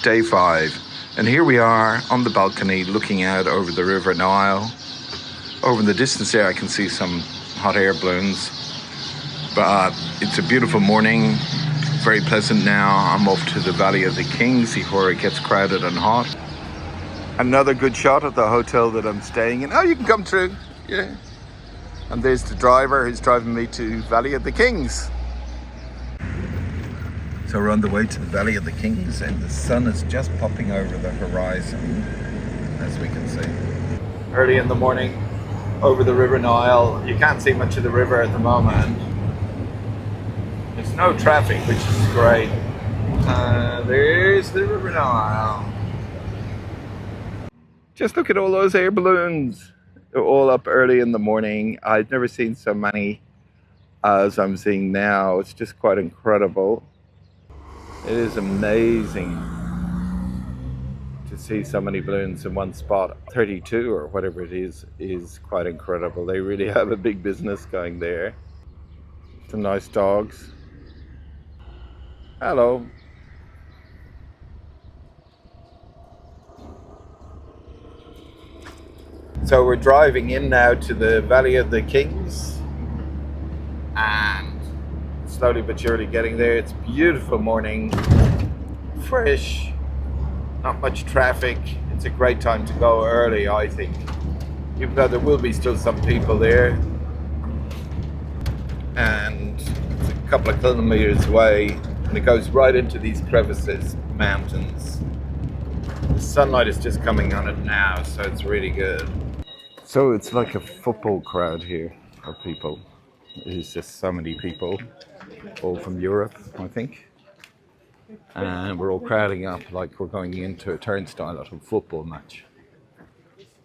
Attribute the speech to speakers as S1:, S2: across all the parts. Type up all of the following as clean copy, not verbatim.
S1: day 5. And here we are on the balcony looking out over the River Nile. Over in the distance there I can see some hot air balloons. But it's a beautiful morning, very pleasant now. I'm off to the Valley of the Kings before it gets crowded and hot. Another good shot at the hotel that I'm staying in. Oh, you can come through, yeah. And there's the driver who's driving me to Valley of the Kings. So we're on the way to the Valley of the Kings and the sun is just popping over the horizon, as we can see. Early in the morning, over the River Nile. You can't see much of the river at the moment. There's no traffic, which is great. There's the River Nile. Just look at all those air balloons. They're all up early in the morning. I've never seen so many as I'm seeing now. It's just quite incredible. It is amazing to see so many balloons in one spot. 32 or whatever it is quite incredible. They really have a big business going there. Some nice dogs. Hello. So we're driving in now to the Valley of the Kings and slowly but surely getting there. It's a beautiful morning, fresh, not much traffic. It's a great time to go early, I think, even though there will be still some people there. And it's a couple of kilometers away and it goes right into these crevices, mountains. The sunlight is just coming on it now, so it's really good. So it's like a football crowd here of people. There's just so many people, all from Europe, I think. And we're all crowding up like we're going into a turnstile at a football match.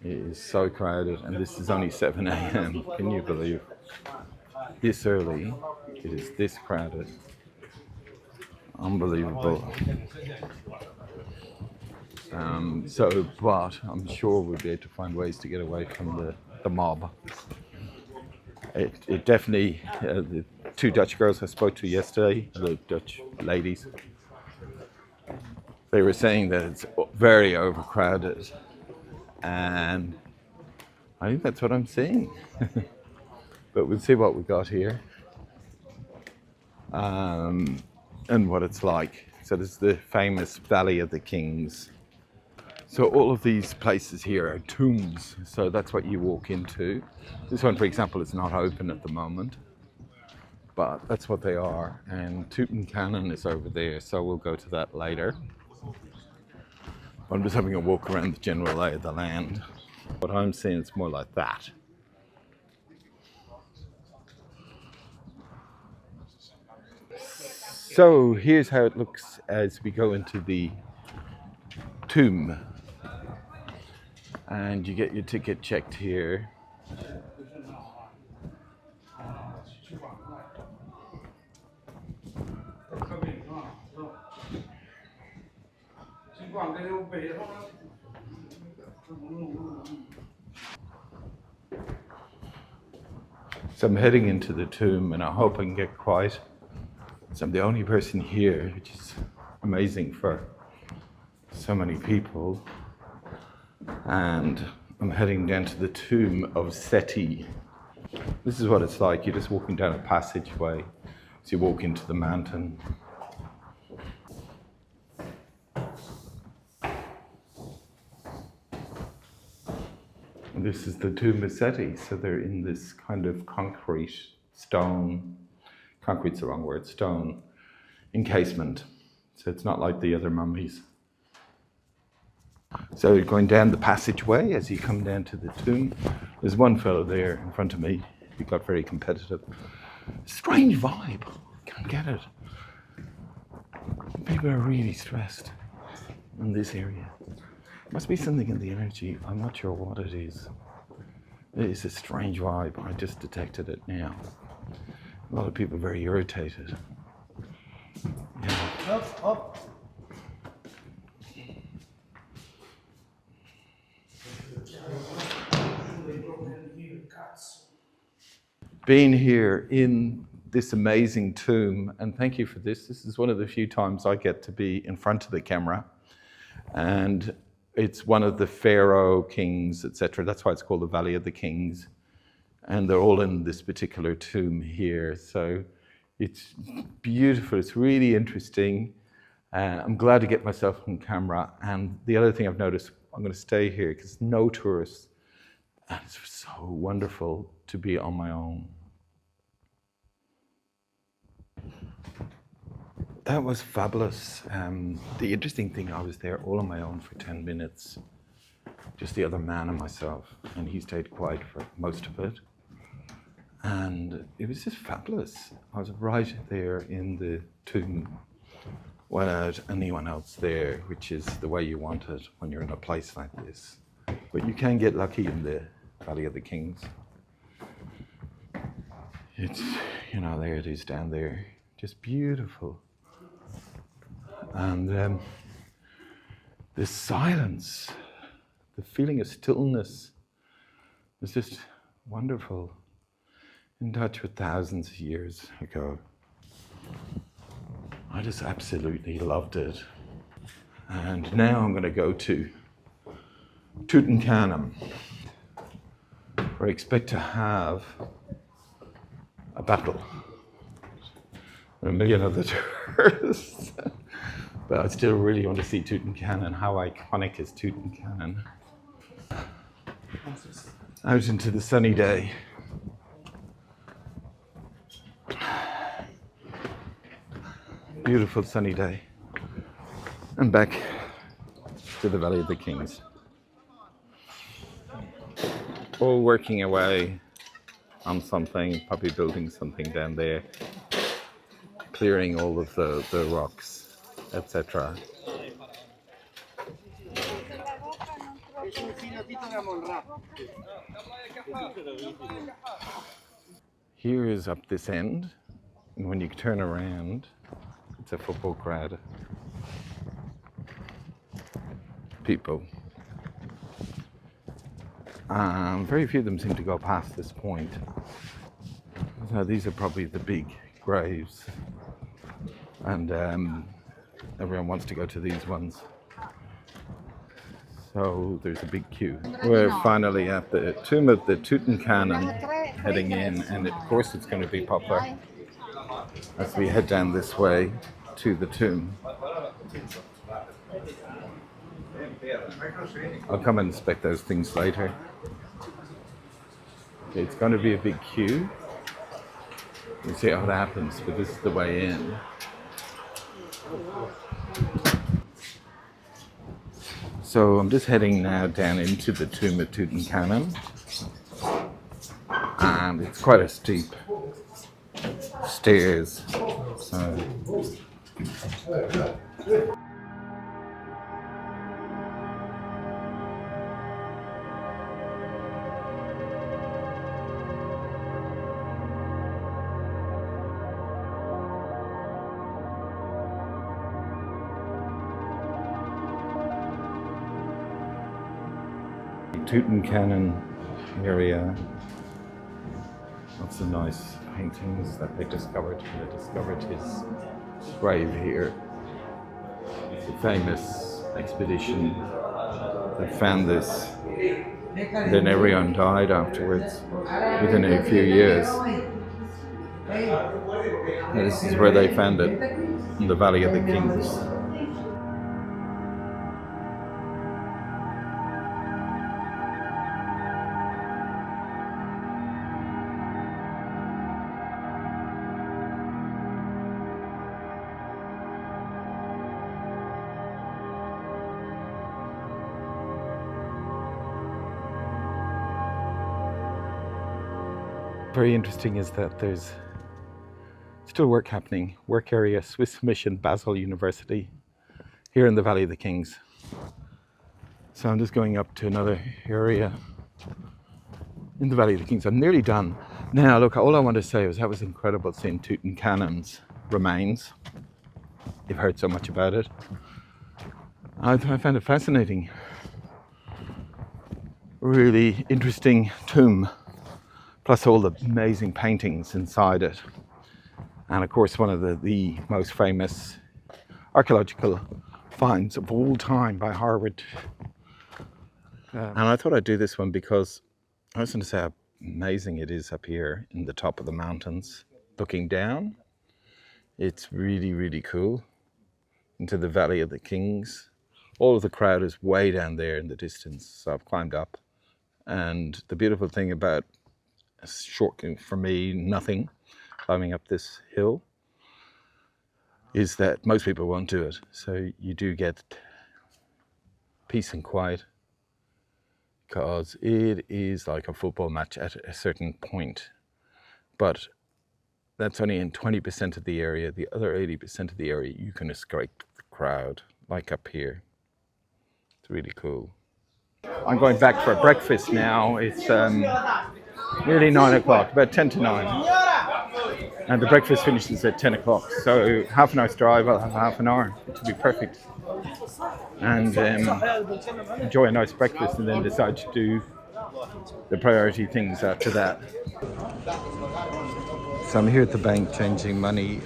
S1: It is so crowded, and this is only 7 a.m. Can you believe? This early, it is this crowded. Unbelievable. But I'm sure we'll be able to find ways to get away from the mob. It definitely, the 2 Dutch girls I spoke to yesterday, the Dutch ladies, they were saying that it's very overcrowded, and I think that's what I'm seeing. But we'll see what we got here and what it's like. So this is the famous Valley of the Kings. So all of these places here are tombs, so that's what you walk into. This one, for example, is not open at the moment, but that's what they are. And Tutankhamun is over there, so we'll go to that later. I'm just having a walk around the general lay of the land. What I'm seeing is more like that. So here's how it looks as we go into the tomb. And you get your ticket checked here. So I'm heading into the tomb and I hope I can get quiet. So I'm the only person here, which is amazing for so many people. And I'm heading down to the tomb of Seti. This is what it's like. You're just walking down a passageway. So you walk into the mountain. And this is the tomb of Seti. So they're in this kind of concrete's the wrong word, stone encasement. So it's not like the other mummies. So you're going down the passageway as you come down to the tomb. There's one fellow there in front of me. He got very competitive. Strange vibe. Can't get it. People are really stressed in this area. Must be something in the energy. I'm not sure what it is. It is a strange vibe. I just detected it now. A lot of people are very irritated. Yeah. Up. Being here in this amazing tomb, and thank you for this. This is one of the few times I get to be in front of the camera And it's one of the pharaoh kings, etc. That's why it's called the Valley of the Kings. And they're all in this particular tomb here. So it's beautiful. It's really interesting. I'm glad to get myself on camera. And the other thing I've noticed, I'm going to stay here because no tourists. And it's so wonderful to be on my own. That was fabulous. The interesting thing, I was there all on my own for 10 minutes. Just the other man and myself. And he stayed quiet for most of it. And it was just fabulous. I was right there in the tomb without anyone else there, which is the way you want it when you're in a place like this. But you can get lucky in the Valley of the Kings. It's, there it is down there. Just beautiful. And the silence, the feeling of stillness was just wonderful. In touch with thousands of years ago. I just absolutely loved it. And now I'm going to go to Tutankhamun, where I expect to have a battle with a million other tourists. But I still really want to see Tutankhamun. How iconic is Tutankhamun? Out into the sunny day. Beautiful sunny day. And back to the Valley of the Kings. All working away on something, probably building something down there, clearing all of the rocks, etc. Here is up this end, and when you turn around, it's a football crowd. People. Very few of them seem to go past this point. So these are probably the big graves. And everyone wants to go to these ones. So there's a big queue. We're finally at the tomb of the Tutankhamun, heading in, and of course it's going to be popular as we head down this way to the tomb. I'll come and inspect those things later. Okay, it's going to be a big queue. We'll see how it happens, but this is the way in. So I'm just heading now down into the tomb of Tutankhamun. And it's quite a steep stairs. So Tutankhamun area. Lots of nice paintings that they discovered. They discovered his grave here. It's a famous expedition that found this. And then everyone died afterwards, within a few years. And this is where they found it, in the Valley of the Kings. Very interesting is that there's still work happening. Work area, Swiss Mission Basel University, here in the Valley of the Kings. So I'm just going up to another area in the Valley of the Kings. I'm nearly done. Now, look, all I want to say was that was incredible seeing Tutankhamun's remains. You've heard so much about it. I found it fascinating. Really interesting tomb. Plus all the amazing paintings inside it. And of course, one of the most famous archaeological finds of all time by Harvard. And I thought I'd do this one because I was going to say how amazing it is up here in the top of the mountains, looking down. It's really, really cool into the Valley of the Kings. All of the crowd is way down there in the distance, so I've climbed up. And the beautiful thing about a short, for me, nothing, climbing up this hill, is that most people won't do it. So you do get peace and quiet, because it is like a football match at a certain point. But that's only in 20% of the area. The other 80% of the area, you can escape the crowd, like up here. It's really cool. I'm going back for breakfast now. It's nearly 9 o'clock, about 10 to 9. And the breakfast finishes at 10 o'clock. So half an hour's drive, I'll have half an hour, which will be perfect. And enjoy a nice breakfast and then decide to do the priority things after that. So I'm here at the bank changing money.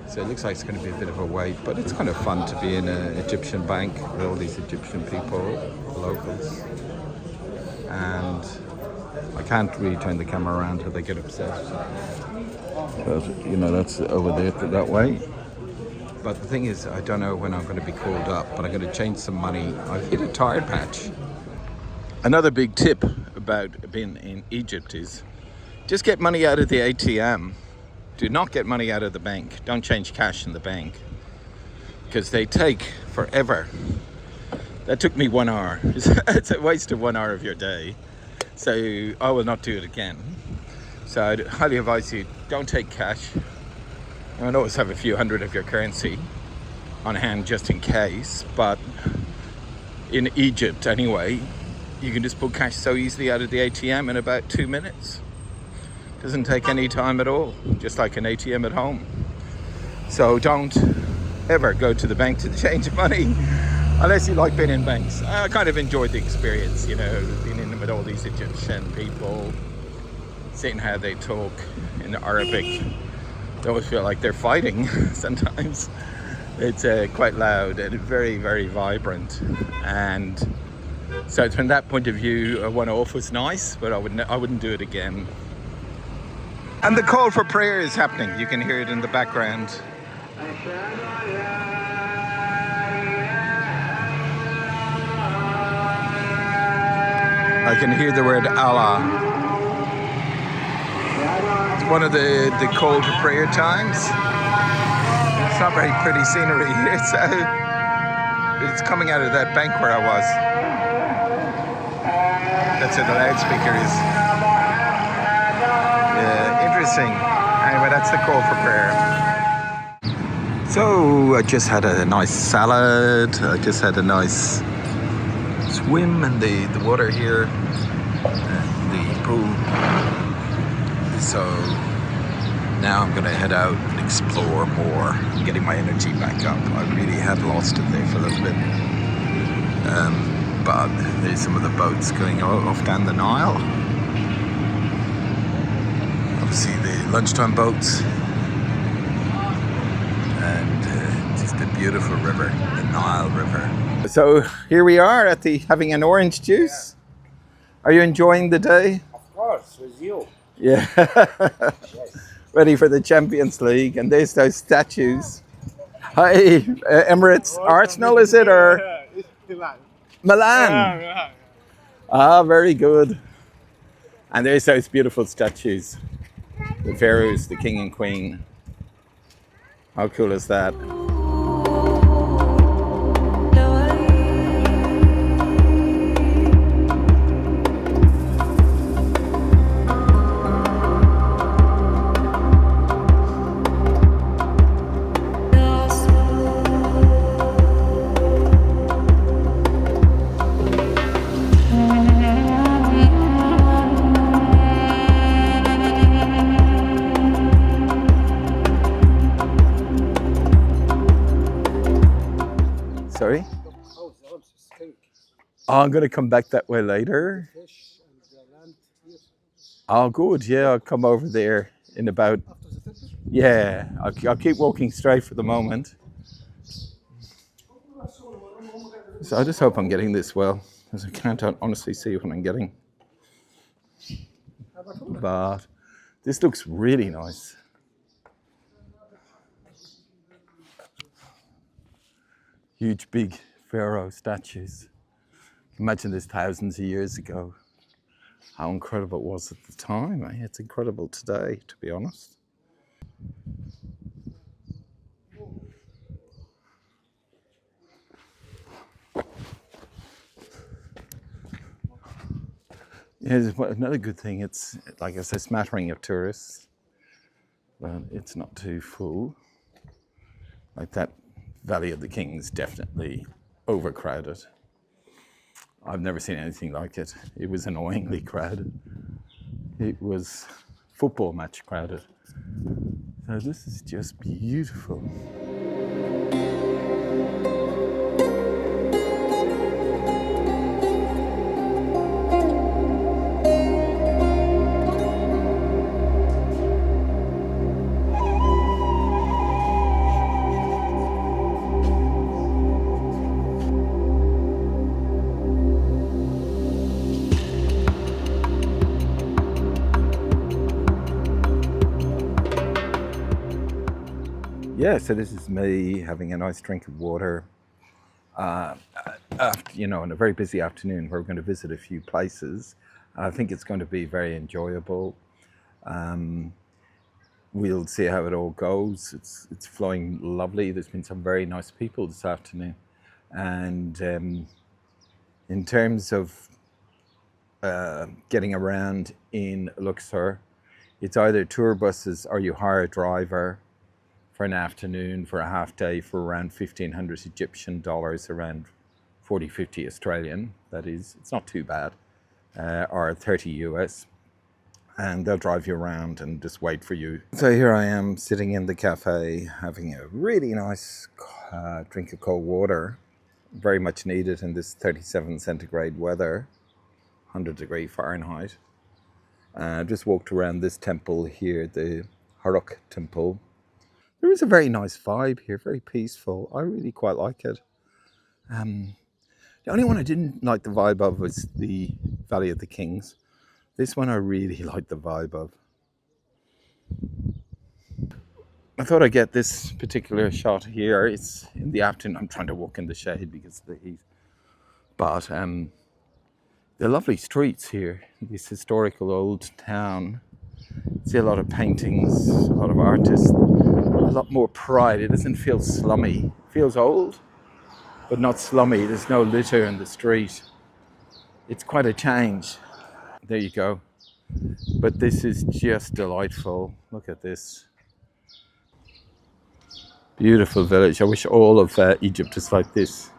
S1: So it looks like it's going to be a bit of a wait, but it's kind of fun to be in an Egyptian bank with all these Egyptian people, locals. And I can't really turn the camera around till they get upset. But, you know, that's over there that way. But the thing is, I don't know when I'm going to be called up, but I'm going to change some money. I've hit a tire patch. Another big tip about being in Egypt is just get money out of the ATM. Do not get money out of the bank. Don't change cash in the bank, because they take forever. That took me 1 hour. It's a waste of 1 hour of your day. So I will not do it again. So I'd highly advise you, don't take cash. You would always have a few hundred of your currency on hand just in case, but in Egypt anyway, you can just pull cash so easily out of the ATM in about 2 minutes. Doesn't take any time at all, just like an ATM at home. So don't ever go to the bank to change money unless you like being in banks. I kind of enjoyed the experience, you know, being in with all these Egyptian people, seeing how they talk in Arabic. They always feel like they're fighting sometimes. It's quite loud and very, very vibrant. And so from that point of view, a one-off was nice, but I wouldn't do it again. And the call for prayer is happening. You can hear it in the background. I can hear the word Allah. One of the call to prayer times. It's not very pretty scenery here, so it's coming out of that bank where I was. That's where the loudspeaker is. Yeah, interesting. Anyway, that's the call for prayer. So I just had a nice salad. I just had a nice swim in the water here, the pool. So now I'm going to head out and explore more, getting my energy back up. I really had lost it there for a little bit. But there's some of the boats going off down the Nile. Obviously the lunchtime boats. And just a beautiful river, the Nile River. So here we are at having an orange juice. Are you enjoying the day?
S2: Of course, with you.
S1: Yeah.
S2: Yes.
S1: Ready for the Champions League, and there's those statues. Hi, Emirates, Arsenal, is it, or Milan? Ah, very good. And there's those beautiful statues, the pharaohs, the king and queen. How cool is that? Sorry? Oh, I'm going to come back that way later. Oh, good. Yeah, I'll come over there in about... Yeah, I'll keep walking straight for the moment. So I just hope I'm getting this well, because I can't honestly see what I'm getting. But this looks really nice. Huge, big pharaoh statues. Imagine this thousands of years ago. How incredible it was at the time. It's incredible today, to be honest. Yeah, another good thing, it's like I said, smattering of tourists, but it's not too full. Like that Valley of the Kings, definitely overcrowded. I've never seen anything like it. It was annoyingly crowded. It was football match crowded. So this is just beautiful. Yeah, so this is me having a nice drink of water. On a very busy afternoon, we're going to visit a few places. I think it's going to be very enjoyable. We'll see how it all goes. It's flowing lovely. There's been some very nice people this afternoon. And in terms of getting around in Luxor, it's either tour buses or you hire a driver for an afternoon, for a half day, for around 1,500 Egyptian dollars, around 40, 50 Australian, that is. It's not too bad, or 30 US. And they'll drive you around and just wait for you. So here I am sitting in the cafe having a really nice drink of cold water, very much needed in this 37 centigrade weather, 100 Fahrenheit. Just walked around this temple here, the Luxor Temple. There is a very nice vibe here, very peaceful. I really quite like it. The only one I didn't like the vibe of was the Valley of the Kings. This one I really like the vibe of. I thought I'd get this particular shot here. It's in the afternoon. I'm trying to walk in the shade because of the heat. But the lovely streets here, this historical old town. See a lot of paintings, a lot of artists, a lot more pride. It doesn't feel slummy. It feels old, but not slummy. There's no litter in the street. It's quite a change. There you go. But this is just delightful. Look at this. Beautiful village. I wish all of Egypt was like this.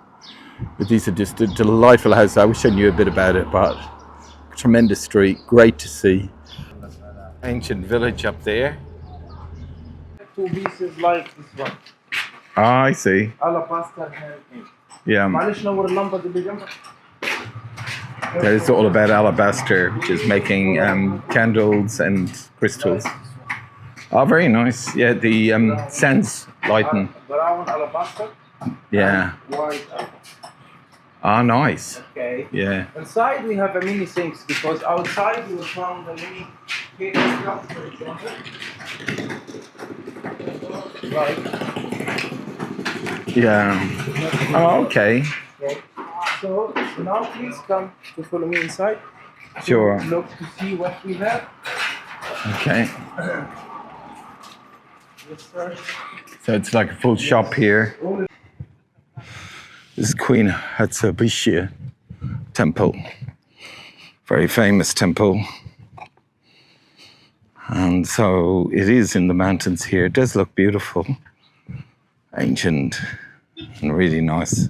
S1: But these are just a delightful houses. I wish I knew a bit about it, but tremendous street. Great to see. Ancient village up there.
S2: Two pieces like this one.
S1: Ah, I see.
S2: Alabaster handmade.
S1: Yeah.
S2: معلش نور اللمبة اللي بجنبك.
S1: That is all about alabaster, which is making candles and crystals. Oh, very nice. Yeah, the scents lighten.
S2: Brown alabaster.
S1: Yeah.
S2: White.
S1: Ah, nice.
S2: Okay.
S1: Yeah.
S2: Inside we have a mini sinks because outside you will find the mini cake cup, for example. Right.
S1: Yeah. Oh, okay.
S2: Okay. So now please come to follow me inside.
S1: Sure.
S2: Look to see what we have.
S1: Okay.
S2: Yes, sir.
S1: So it's like a full shop here. This is Queen Hatshepsut Temple. Very famous temple. And so it is in the mountains here. It does look beautiful. Ancient and really nice.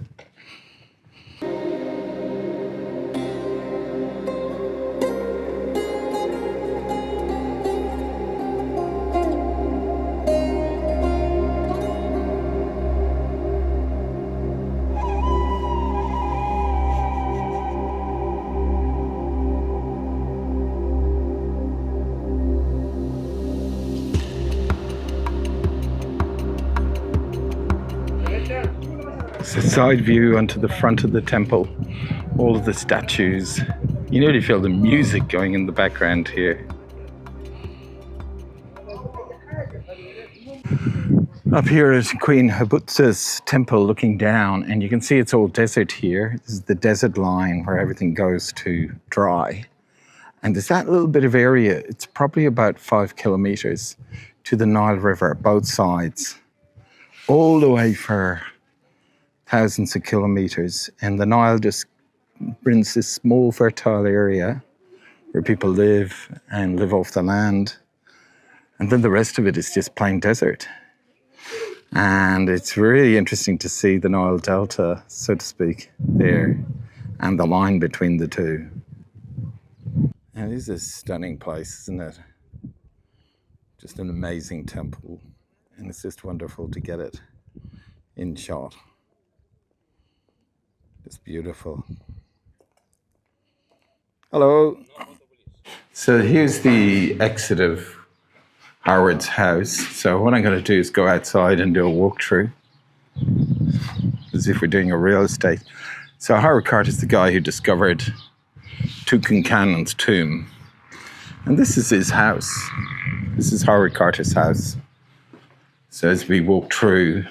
S1: It's a side view onto the front of the temple. All of the statues. You nearly feel the music going in the background here. Up here is Queen Hatshepsut's Temple looking down, and you can see it's all desert here. This is the desert line where everything goes to dry. And there's that little bit of area, it's probably about 5 kilometers to the Nile River, both sides, all the way for thousands of kilometers. And the Nile just brings this small fertile area where people live and live off the land. And then the rest of it is just plain desert. And it's really interesting to see the Nile Delta, so to speak, there, and the line between the two. And it is a stunning place, isn't it? Just an amazing temple. And it's just wonderful to get it in shot. It's beautiful. Hello. So here's the exit of Howard's house. So what I'm going to do is go outside and do a walkthrough, as if we're doing a real estate. So Howard Carter is the guy who discovered Tutankhamun's tomb. And this is his house. This is Howard Carter's house. So as we walk through,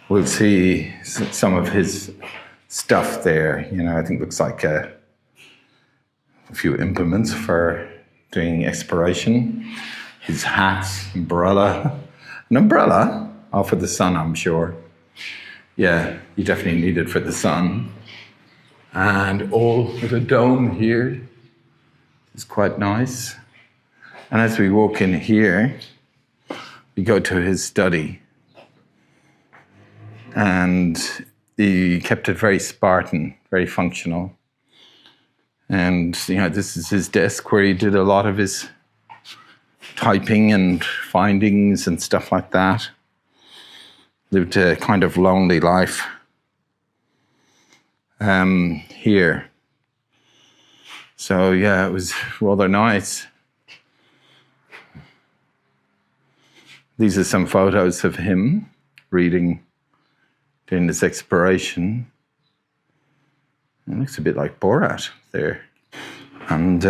S1: we'll see some of his stuff there. You know, I think it looks like a few implements for doing exploration. His hats, umbrella. An umbrella? Oh, for the sun, I'm sure. Yeah, you definitely need it for the sun. And all with a dome here is quite nice. And as we walk in here, we go to his study. And he kept it very Spartan, very functional. And, you know, this is his desk where he did a lot of his typing and findings and stuff like that. Lived a kind of lonely life here. So yeah, it was rather nice. These are some photos of him reading, doing this exploration. It looks a bit like Borat there. And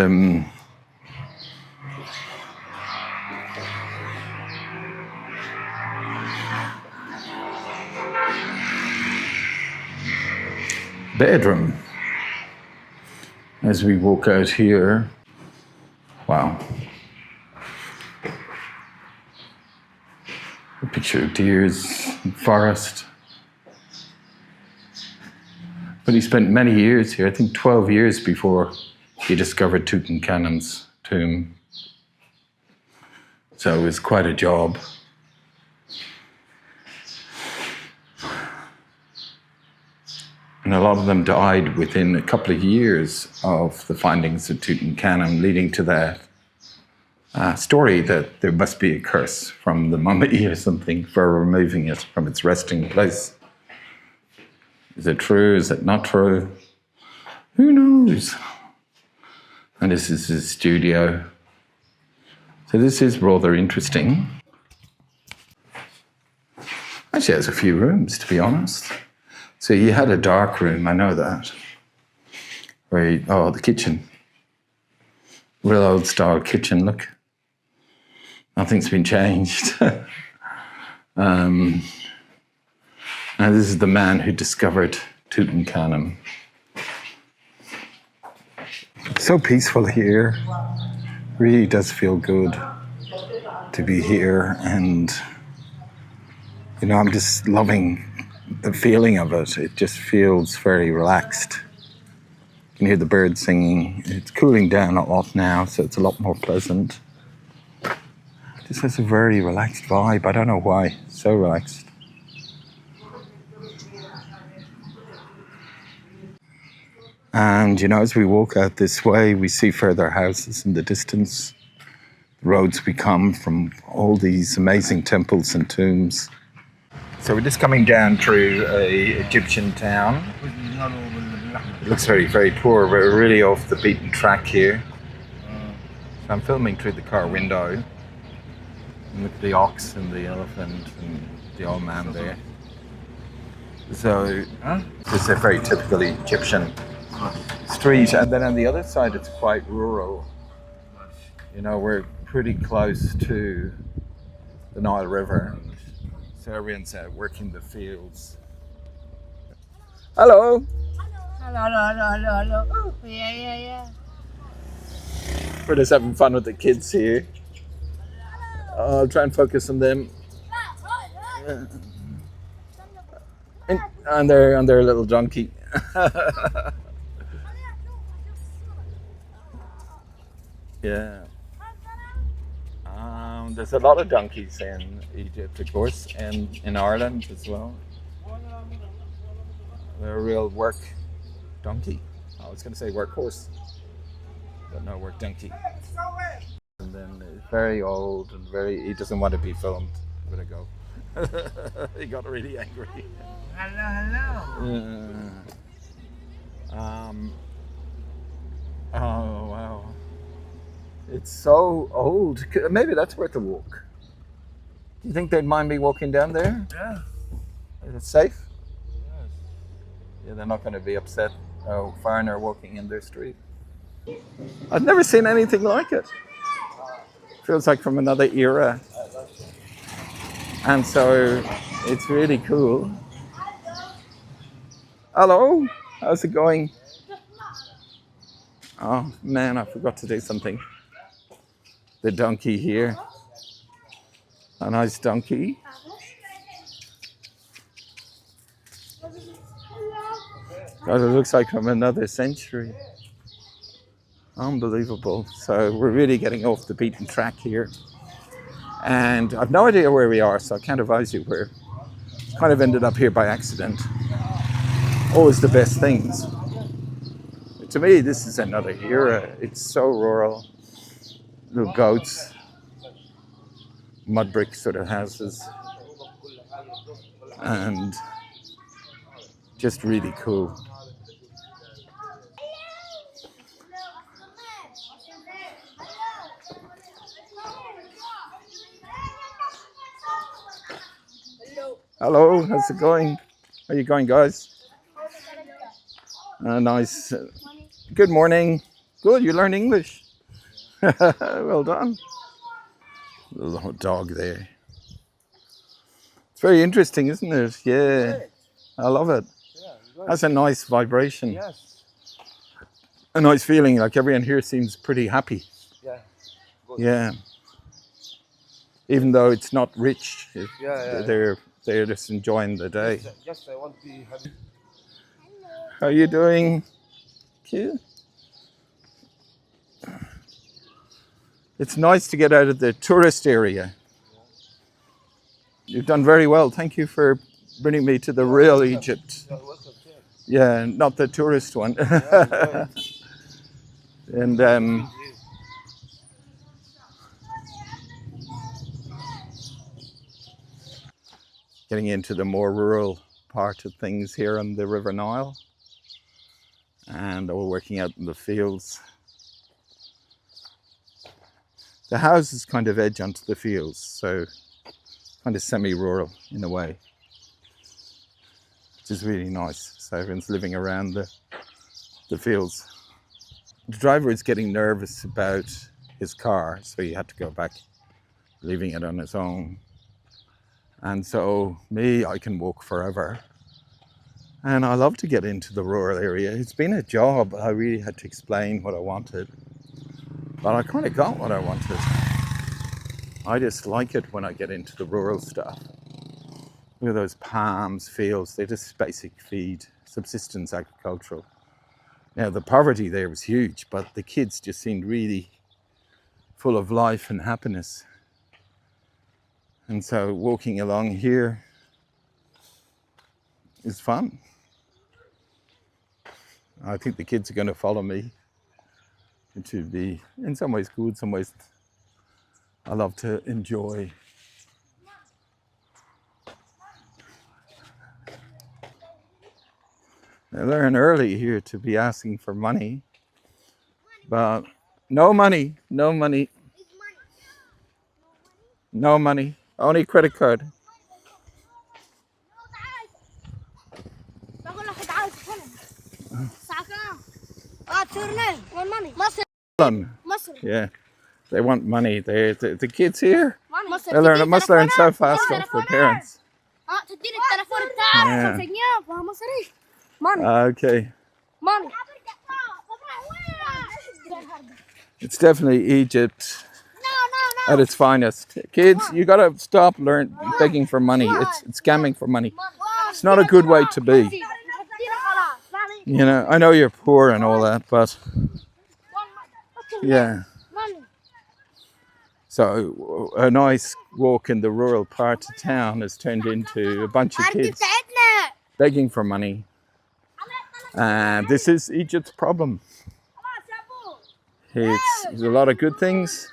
S1: bedroom. As we walk out here, wow. A picture of deers and forest. But he spent many years here, I think 12 years before he discovered Tutankhamun's tomb. So it was quite a job. And a lot of them died within a couple of years of the findings of Tutankhamun, leading to that story that there must be a curse from the mummy or something for removing it from its resting place. Is it true? Is it not true? Who knows? And this is his studio. So this is rather interesting. Actually, it has a few rooms, to be honest. So he had a dark room, I know that. The kitchen. Real old style kitchen, look. Nothing's been changed. And this is the man who discovered Tutankhamun. So peaceful here. Really does feel good to be here. And, you know, I'm just loving the feeling of it. It just feels very relaxed. You can hear the birds singing. It's cooling down a lot now, so it's a lot more pleasant. It just has a very relaxed vibe. I don't know why. So relaxed. And, you know, as we walk out this way, we see further houses in the distance. The roads we come from all these amazing temples and tombs. So we're just coming down through a Egyptian town. It looks very, very poor. We're really off the beaten track here. So I'm filming through the car window. And look at the ox and the elephant and the old man there. So it's a very typical Egyptian street, and then on the other side it's quite rural. You know, we're pretty close to the Nile River, so everyone's working the fields. Hello.
S3: Hello. Oh, yeah.
S1: We're just having fun with the kids here. I'll try and focus on them. And on their little donkey. Yeah. There's a lot of donkeys in Egypt, of course, and in Ireland as well. They're a real work donkey. I was going to say workhorse, but no, work donkey. And then it's very old and he doesn't want to be filmed. I'm going to go. He got really angry.
S2: Hello.
S1: Oh, wow. It's so old. Maybe that's worth a walk. Do you think they'd mind me walking down there?
S2: Yeah.
S1: Is it safe?
S2: Yes.
S1: Yeah, they're not going to be upset. Oh, foreigner walking in their street. I've never seen anything like it. Feels like from another era. And so it's really cool. Hello, how's it going? Oh man, I forgot to do something. The donkey here. A nice donkey. God, it looks like from another century. Unbelievable. So we're really getting off the beaten track here. And I've no idea where we are, so I can't advise you where. Kind of ended up here by accident. Always the best things. To me, this is another era. It's so rural. Little goats, mud brick sort of houses, and just really cool. Hello, how's it going? How are you going, guys? Nice. Good morning. Good, you learn English. Well done. Little dog there. It's very interesting, isn't it? Yeah, I love it. That's a nice vibration.
S2: Yes.
S1: A nice feeling, like everyone here seems pretty happy.
S2: Yeah. Good.
S1: Yeah. Even though it's not rich,
S2: Yeah.
S1: they're just enjoying the day.
S2: Just I want to have.
S1: How are you doing? Cute. It's nice to get out of the tourist area. You've done very well. Thank you for bringing me to the real Egypt. Yeah, not the tourist one. And getting into the more rural part of things here on the River Nile. And we're working out in the fields. The houses kind of edge onto the fields, so kind of semi-rural in a way, which is really nice. So everyone's living around the fields. The driver is getting nervous about his car, so he had to go back, leaving it on his own. And so I can walk forever. And I love to get into the rural area. It's been a job. I really had to explain what I wanted. But I kind of got what I wanted. I just like it when I get into the rural stuff. Look at those palms, fields, they just basic feed, subsistence agricultural. Now the poverty there was huge, but the kids just seemed really full of life and happiness. And so walking along here is fun. I think the kids are going to follow me. It should be, in some ways, good, some ways I love to enjoy. I learn early here to be asking for money, but no money, only credit card. Yeah, they want money. The kids here, they must learn so fast off their parents. Yeah. Okay. It's definitely Egypt at its finest. Kids, you gotta stop begging for money. It's scamming for money. It's not a good way to be. You know, I know you're poor and all that, but yeah. So a nice walk in the rural part of town has turned into a bunch of kids begging for money. And this is Egypt's problem. There's a lot of good things,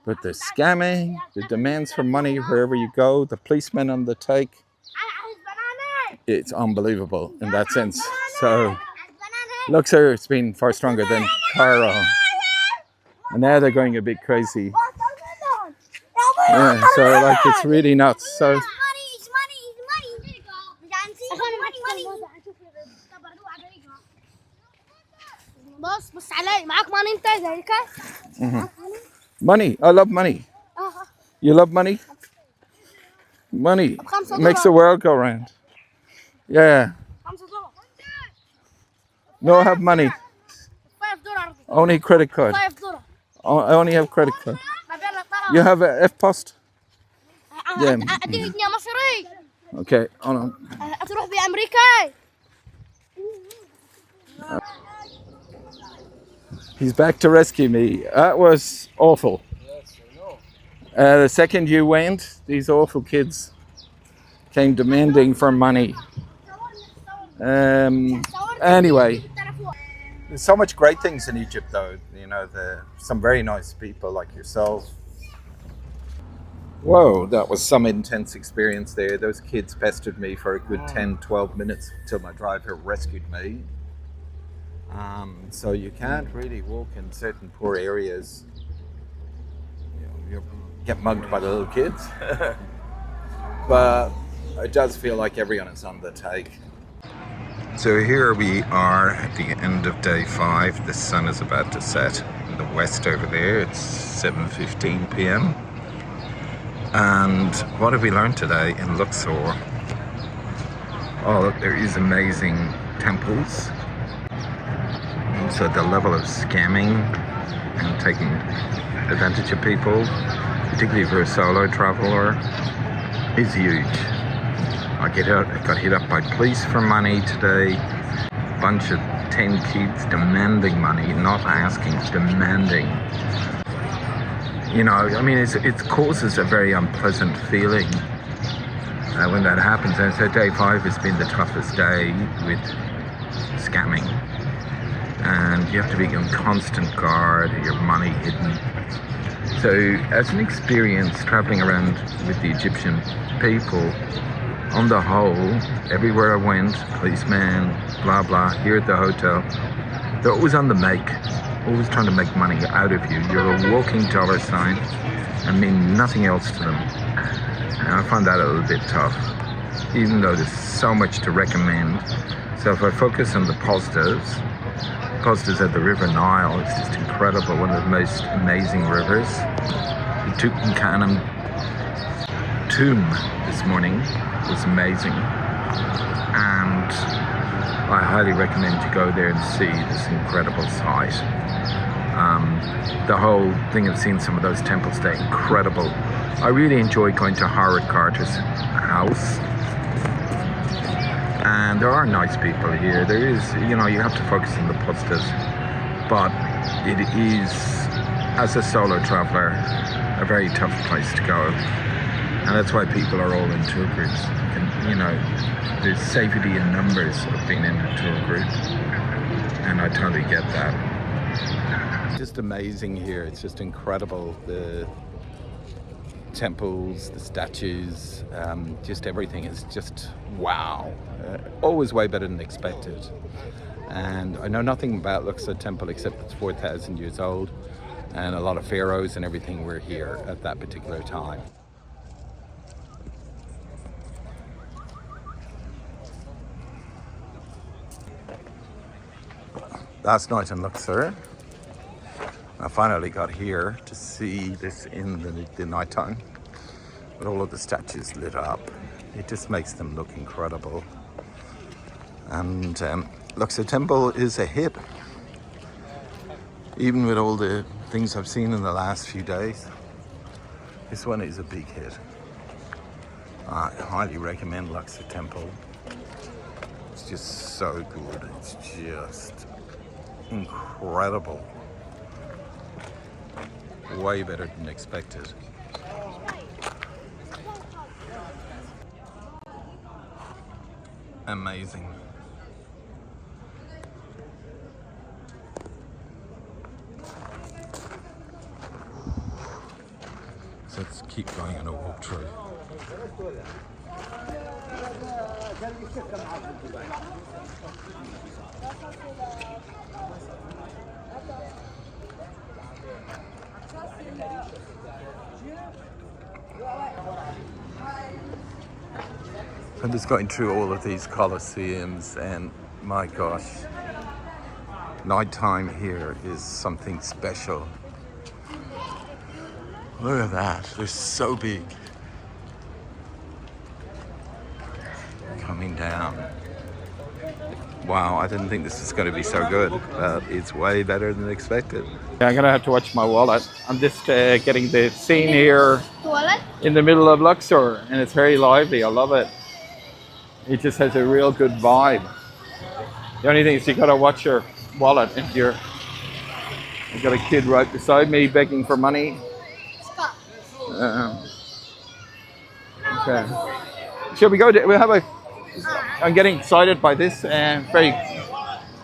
S1: but the scamming, the demands for money wherever you go, the policemen on the take, it's unbelievable in that sense. So Luxor has been far stronger than Cairo. And now they're going a bit crazy. Yeah, so like it's really nuts. So money. I love money. You love money? Money makes the world go round. Yeah. No, I have money. Only credit card. I only have credit card. You have a F-Post? Yeah. Okay, hold on. He's back to rescue me. That was awful. The second you went, these awful kids came demanding for money. Anyway, there's so much great things in Egypt, though. You know, some very nice people like yourself. Whoa, that was some intense experience there. Those kids pestered me for a good 10, 12 minutes until my driver rescued me. So you can't really walk in certain poor areas. You get mugged by the little kids. But it does feel like everyone is on the take. So here we are at the end of day 5. The sun is about to set in the west over there. It's 7:15 p.m. And what have we learned today in Luxor? Oh, look, there is amazing temples. So the level of scamming and taking advantage of people, particularly if you're a solo traveler, is huge. I got hit up by police for money today. A bunch of 10 kids demanding money, not asking, demanding. You know, I mean, it causes a very unpleasant feeling when that happens. And so day 5 has been the toughest day with scamming. And you have to be on constant guard, your money hidden. So as an experience traveling around with the Egyptian people, on the whole, everywhere I went, policeman, blah, blah, here at the hotel, they're always on the make, always trying to make money out of you. You're a walking dollar sign and mean nothing else to them. And I find that a little bit tough, even though there's so much to recommend. So if I focus on the positives at the River Nile, it's just incredible, one of the most amazing rivers. The Tutankhamun tomb this morning was amazing, and I highly recommend you go there and see this incredible sight. The whole thing of seeing some of those temples there, incredible. I really enjoy going to Howard Carter's house, and there are nice people here. There is, you know, you have to focus on the positives, but it is, as a solo traveler, a very tough place to go. And that's why people are all in tour groups. And, you know, there's safety in numbers of being in a tour group. And I totally get that. Just amazing here. It's just incredible. The temples, the statues, just everything is just wow. Always way better than expected. And I know nothing about Luxor Temple except it's 4,000 years old. And a lot of pharaohs and everything were here at that particular time. Last night in Luxor, I finally got here to see this in the night time with all of the statues lit up. It just makes them look incredible. And Luxor Temple is a hit, even with all the things I've seen in the last few days. This one is a big hit. I highly recommend Luxor Temple. It's just so good. It's just incredible. Way better than expected. Amazing. So let's keep going on a walk through. I'm just going through all of these colosseums, and my gosh, nighttime here is something special. Look at that, they're so big. Coming down. Wow, I didn't think this was going to be so good, but it's way better than expected. Yeah, I'm going to have to watch my wallet. I'm just getting the scene here in the middle of Luxor, and it's very lively. I love it. It just has a real good vibe. The only thing is you got to watch your wallet if I've got a kid right beside me begging for money. Okay. Shall we go? We'll have a. I'm getting excited by this. Very,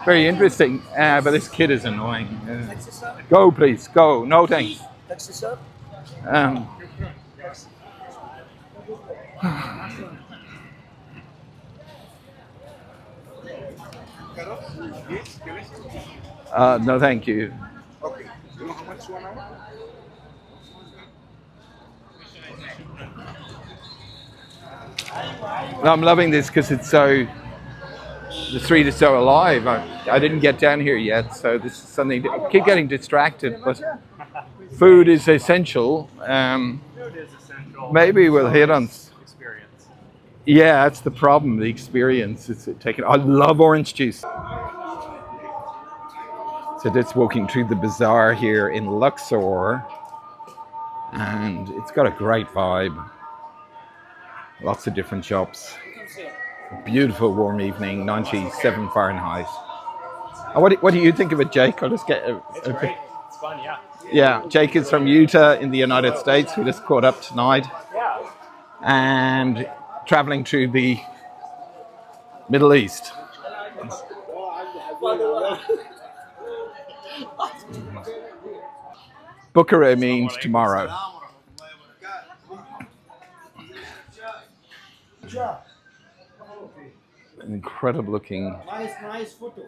S1: very interesting. But this kid is annoying. Go, please. Go. No thanks. No, thank you.
S4: Okay. You know how much 1 hour?
S1: I'm loving this because it's so. The street is so alive. I didn't get down here yet, so this is something. I keep getting distracted, but food is essential.
S5: Food is essential.
S1: Maybe we'll hit on.
S5: Experience.
S1: Yeah, that's the problem. The experience is taken. I love orange juice. So just walking through the bazaar here in Luxor, and it's got a great vibe. Lots of different shops. Beautiful warm evening, 97 Fahrenheit. What do you think of it, Jake? I'll just get
S5: It's great. It's fun, yeah.
S1: Yeah, Jake is from Utah in the United States. We just caught up tonight.
S5: Yeah.
S1: And traveling through the Middle East. Bukhara means tomorrow. An incredible looking.
S2: Nice photo.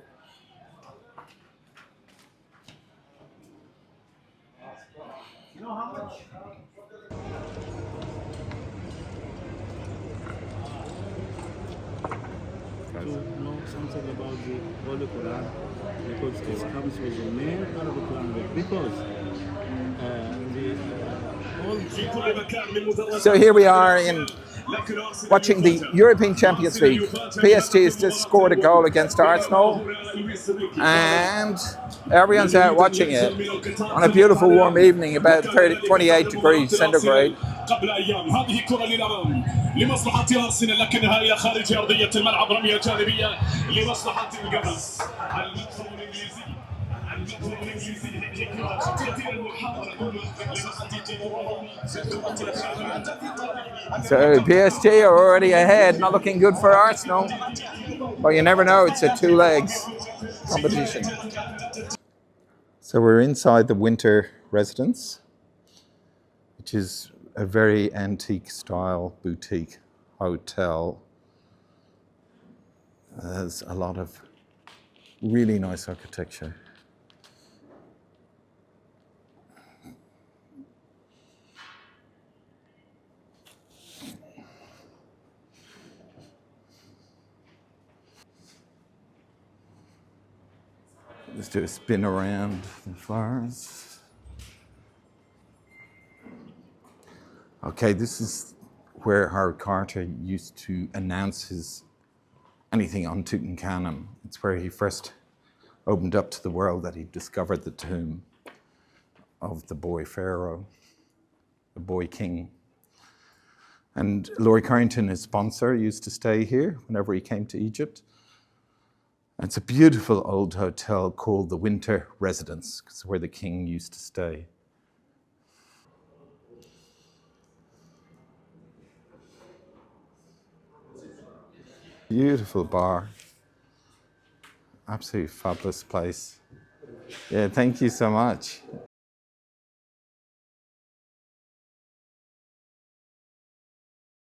S2: You know how much?
S6: To know something about the Holy Quran, because it comes with the main Arabic language, because
S1: So here we are in watching the European Champions League. PSG has just scored a goal against Arsenal, and everyone's out watching it on a beautiful warm evening, about 28 degrees centigrade.
S7: قبل ايام هذه كره للامام لمصلحه ارسنال لكنها هي خارج ارضيه الملعب رميه جانبيه لمصلحه الجمس المدخل الانجليزي المدخل الانجليزي تأتي المحاوله
S1: So PSG are already ahead, not looking good for Arsenal. Well, you never know, it's a two legs competition. So we're inside the winter residence, which is a very antique style boutique hotel. There's a lot of really nice architecture. Let's do a spin around the flowers. Okay, this is where Howard Carter used to announce anything on Tutankhamun. It's where he first opened up to the world that he discovered the tomb of the boy pharaoh, the boy king. And Laurie Carrington, his sponsor, used to stay here whenever he came to Egypt. And it's a beautiful old hotel called the Winter Residence, because it's where the king used to stay. Beautiful bar. Absolutely fabulous place. Yeah, thank you so much.